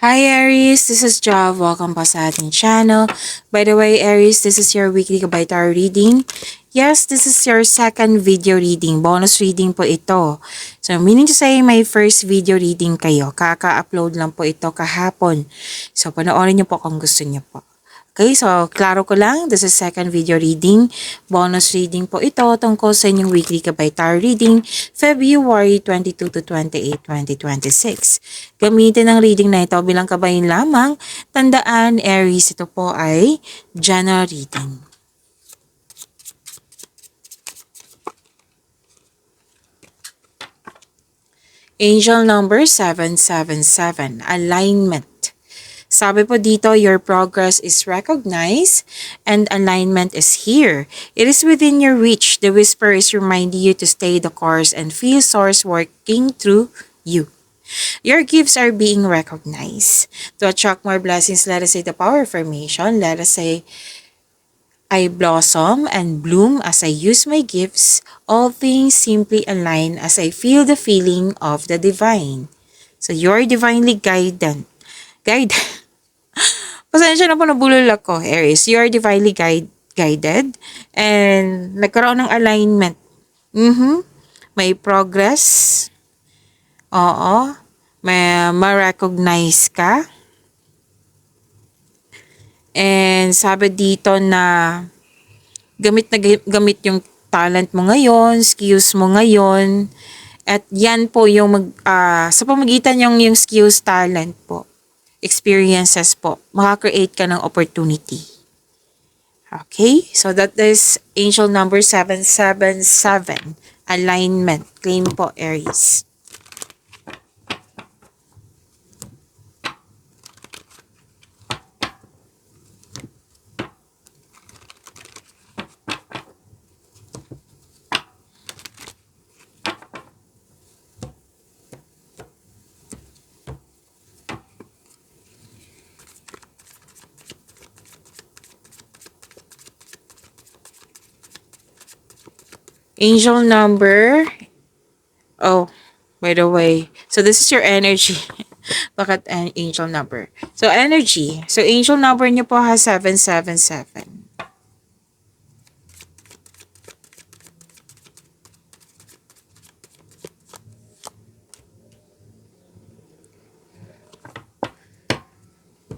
Hi Aries, this is Jav. Welcome pa sa ating channel. By the way, Aries, this is your weekly Gabay Tarot reading. Yes, this is your second video reading. Bonus reading po ito. So, meaning to say, my first video reading kayo. Kaka-upload lang po ito kahapon. So, panoorin niyo po kung gusto niyo po. Okay, so klaro ko lang, this is second video reading. Bonus reading po ito tungkol sa inyong weekly Gabay Tarot reading, February 22 to 28, 2026. Gamitin ang reading na ito bilang kabayin lamang. Tandaan, Aries, ito po ay general reading. Angel number 777, alignment. Sabi po dito, your progress is recognized and alignment is here. It is within your reach. The whisper is reminding you to stay the course and feel source working through you. Your gifts are being recognized. To attract more blessings, let us say the power affirmation. Let us say, I blossom and bloom as I use my gifts. All things simply align as I feel the feeling of the divine. So you're divinely guided. Pasensya na po, nabulol ako, Aries. You are divinely guided and nagkaroon ng alignment. May progress. Oo. May ma-recognize ka. And sabi dito na gamit yung talent mo ngayon, skills mo ngayon. At yan po yung sa pamagitan yung skills, talent po, experiences po, makakreate ka ng opportunity. Okay? So that is angel number 777, alignment. Claim po, Aries. Angel number, oh, by the way, so this is your energy. Bakit an angel number? So energy. So angel number niyo po has 777.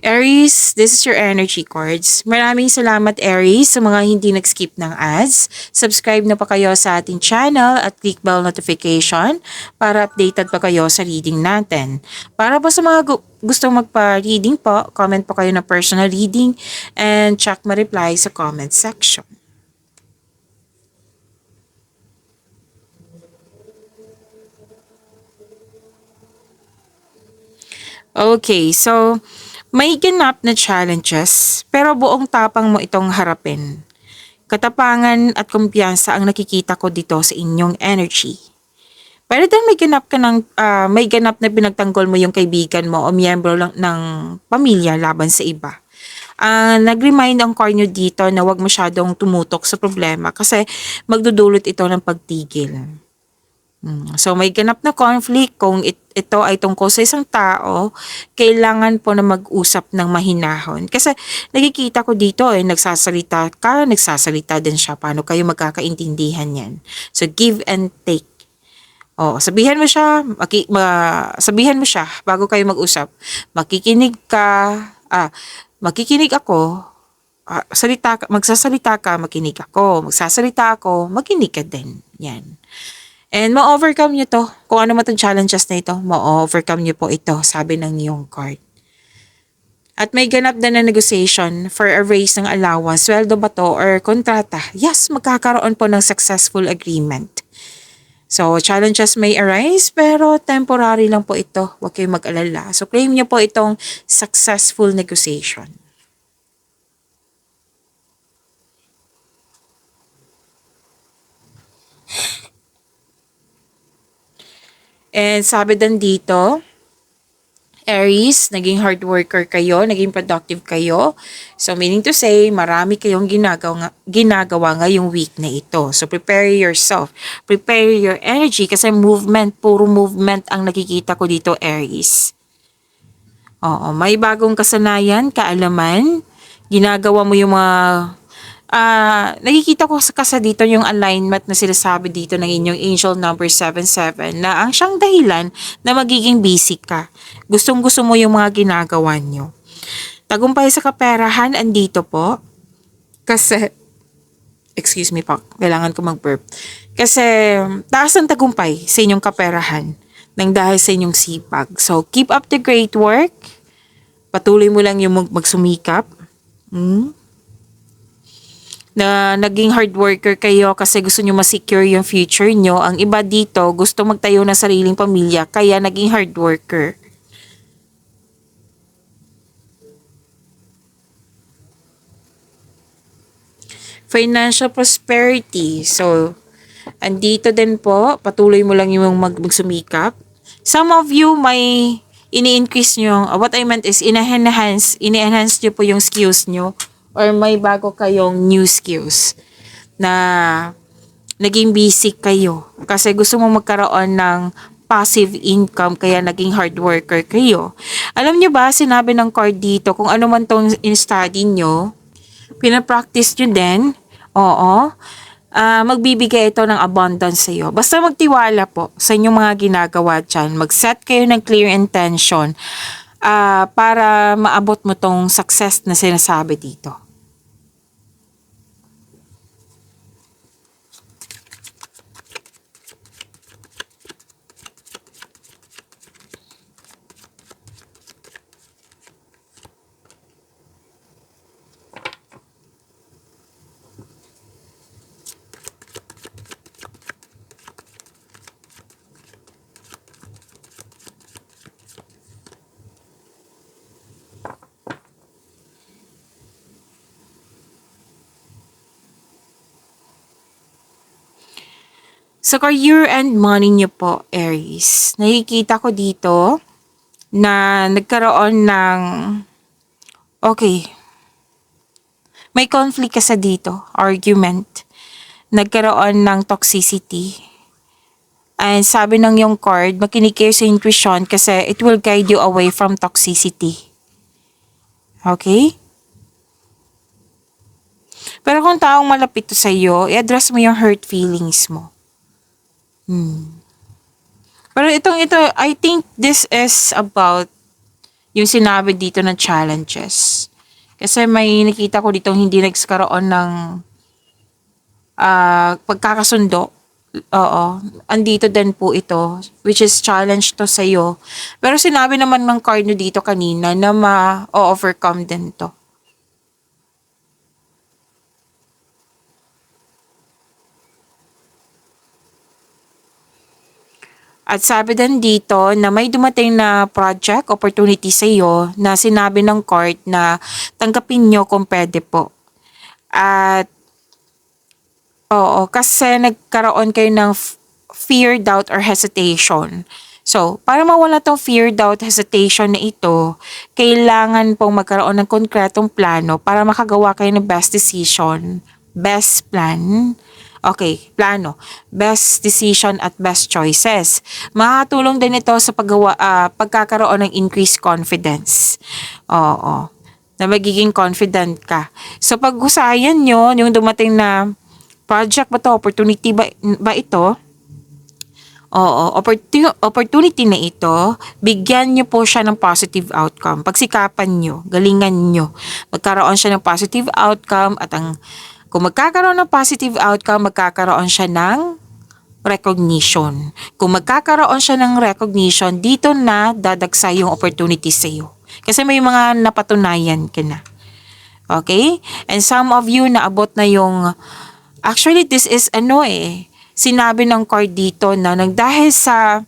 Aries, this is your energy cards. Maraming salamat, Aries, sa mga hindi nag-skip ng ads. Subscribe na pa kayo sa ating channel at click bell notification para updated pa kayo sa reading natin. Para po sa mga gustong magpa-reading po, comment po kayo ng personal reading and check ma-reply sa comment section. Okay, so may ganap na challenges pero buong tapang mo itong harapin. Katapangan at kumpiyansa ang nakikita ko dito sa inyong energy. Pero dahil may ganap na pinagtanggol mo yung kaibigan mo o miyembro lang ng pamilya laban sa iba. Nag-remind ang card nyo dito na huwag masyadong tumutok sa problema kasi magdudulot ito ng pagtigil. So may ganap na conflict kung ito ay tungkol sa isang tao, kailangan po na mag-usap ng mahinahon. Kasi nakikita ko dito nagsasalita din siya. Paano kayo magkakaintindihan yan? So give and take. Sabihan mo siya bago kayo mag-usap. Makikinig ako. Magsasalita ka, makinig ako. Magsasalita ako, makinig ka din. Yan. And ma-overcome nyo to. Kung ano man itong challenges na ito, ma-overcome nyo po ito, sabi ng iyong card. At may ganap din na negotiation for a raise ng allowance, sweldo ba to or kontrata. Yes, magkakaroon po ng successful agreement. So, challenges may arise, pero temporary lang po ito. Huwag kayong mag-alala. So, claim nyo po itong successful negotiation. And sabi din dito, Aries, naging hard worker kayo, naging productive kayo. So meaning to say, marami kayong ginagawa ngayong week na ito. So prepare yourself. Prepare your energy kasi puro movement ang nakikita ko dito, Aries. Oo, may bagong kasanayan, kaalaman, ginagawa mo yung mga nakikita ko sa dito yung alignment na sinasabi dito ng inyong angel number 77 na ang siyang dahilan na magiging busy ka. Gustong-gusto mo yung mga ginagawa nyo. Tagumpay sa kaperahan, andito po. Kasi, excuse me po, kailangan ko mag-burp. Kasi, taas ang tagumpay sa inyong kaperahan nang dahil sa inyong sipag. So, keep up the great work. Patuloy mo lang yung magsumikap. Mm? Na naging hard worker kayo kasi gusto nyo ma-secure yung future nyo. Ang iba dito, gusto magtayo ng sariling pamilya, kaya naging hard worker. Financial prosperity. So, andito din po, patuloy mo lang yung magsumikap. Some of you may ini-increase nyo, what I meant is ini-enhance nyo po yung skills nyo or may bago kayong new skills na naging busy kayo kasi gusto mo magkaroon ng passive income kaya naging hard worker kayo. Alam nyo ba, sinabi ng card dito, kung ano man tong in-study nyo, pinapractice nyo din, oo, magbibigay ito ng abundance sa iyo. Basta magtiwala po sa inyong mga ginagawa dyan. Mag-set kayo ng clear intention para maabot mo tong success na sinasabi dito. Sa career and money niyo po, Aries, nakikita ko dito na nagkaroon ng, okay, may conflict kasi dito, argument. Nagkaroon ng toxicity. And sabi ng yung card, makinig kayo sa intuition kasi it will guide you away from toxicity. Okay? Pero kung taong malapit to sa iyo, i-address mo yung hurt feelings mo. Pero ito, I think this is about yung sinabi dito na challenges. Kasi may nakita ko dito hindi nagkaroon ng pagkakasundo. Oo, andito din po ito, which is challenge to sa'yo. Pero sinabi naman ng card nyo dito kanina na ma-overcome din to. At sabi din dito na may dumating na project opportunity sa iyo na sinabi ng card na tanggapin nyo kung pwede po. At oo, kasi nagkaroon kayo ng fear, doubt, or hesitation. So, para mawala tong fear, doubt, hesitation na ito, kailangan pong magkaroon ng konkretong plano para makagawa kayo ng best decision, best plan. Okay, plano. Best decision at best choices. Makakatulong din ito sa pagkakaroon ng increased confidence. Oo. Na magiging confident ka. So, pag-usayan nyo, yung dumating na project ba to, opportunity ba ito? Oo, opportunity na ito, bigyan nyo po siya ng positive outcome. Pagsikapan nyo, galingan nyo. Magkaroon siya ng positive outcome at kung magkakaroon ng positive outcome, magkakaroon siya ng recognition. Kung magkakaroon siya ng recognition, dito na dadagsa yung opportunity sa iyo. Kasi may mga napatunayan ka na. Okay? And some of you naabot na yung, actually this is sinabi ng card dito na dahil sa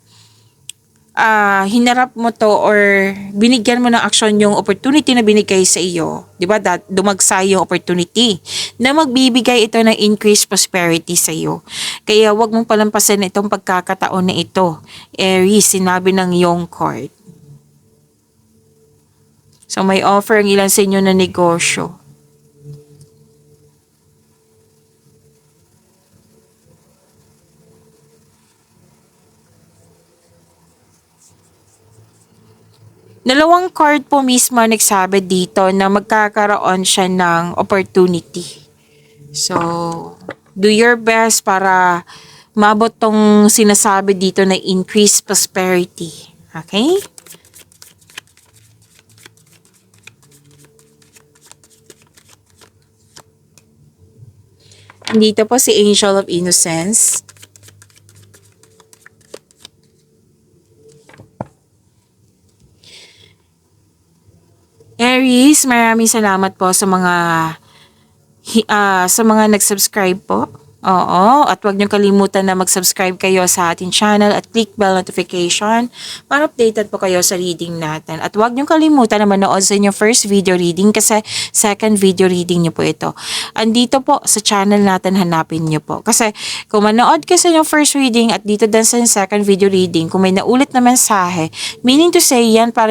hinarap mo to or binigyan mo ng action yung opportunity na binigay sa iyo, di ba, dumagsa yung opportunity na magbibigay ito ng increased prosperity sa iyo. Kaya wag mong palampasin itong pagkakataon na ito. Aries, sinabi ng yung card. So may offer ang ilan sa inyo na negosyo. Dalawang card po mismo nagsabi dito na magkakaroon siya ng opportunity. So, do your best para maabot tong sinasabi dito na increased prosperity. Okay? Dito po si Angel of Innocence. Aries, maraming salamat po sa mga nag-subscribe po. Oo, at huwag niyong kalimutan na mag-subscribe kayo sa ating channel at click bell notification para updated po kayo sa reading natin. At huwag niyong kalimutan na manood sa inyong first video reading kasi second video reading niyo po ito. Andito po sa channel natin, hanapin niyo po. Kasi kung manood ka sa inyong first reading at dito din sa second video reading, kung may naulit na mensahe, meaning to say yan po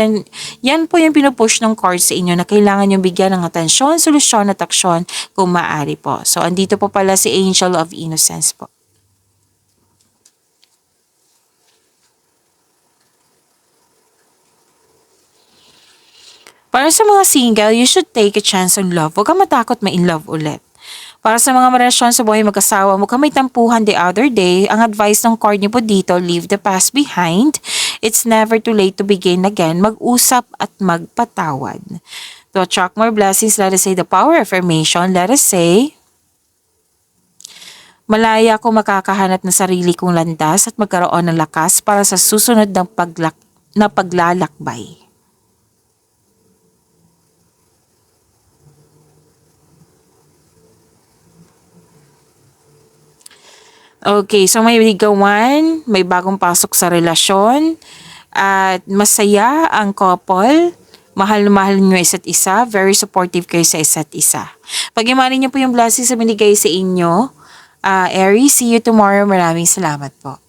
yung pinupush ng cards sa inyo na kailangan yung bigyan ng atensyon, solusyon at aksyon kung maaari po. So andito po pala si Angel of Innocence po. Para sa mga single, you should take a chance on love. Huwag kang matakot ma-in love ulit. Para sa mga relasyon sa buhay mag-asawa, huwag kang may tampuhan the other day. Ang advice ng card niyo po dito, leave the past behind. It's never too late to begin again. Mag-usap at magpatawad. To attract more blessings, let us say the power affirmation. Let us say, malaya ako makakahanap ng sarili kong landas at magkaroon ng lakas para sa susunod ng paglalakbay. Okay, so may ligawan, may bagong pasok sa relasyon, at masaya ang couple. Mahal na mahal nyo isa't isa, very supportive kayo sa isa't isa. Pag-imanin nyo po yung blessings na binigay sa inyo, Aries, see you tomorrow. Maraming salamat po.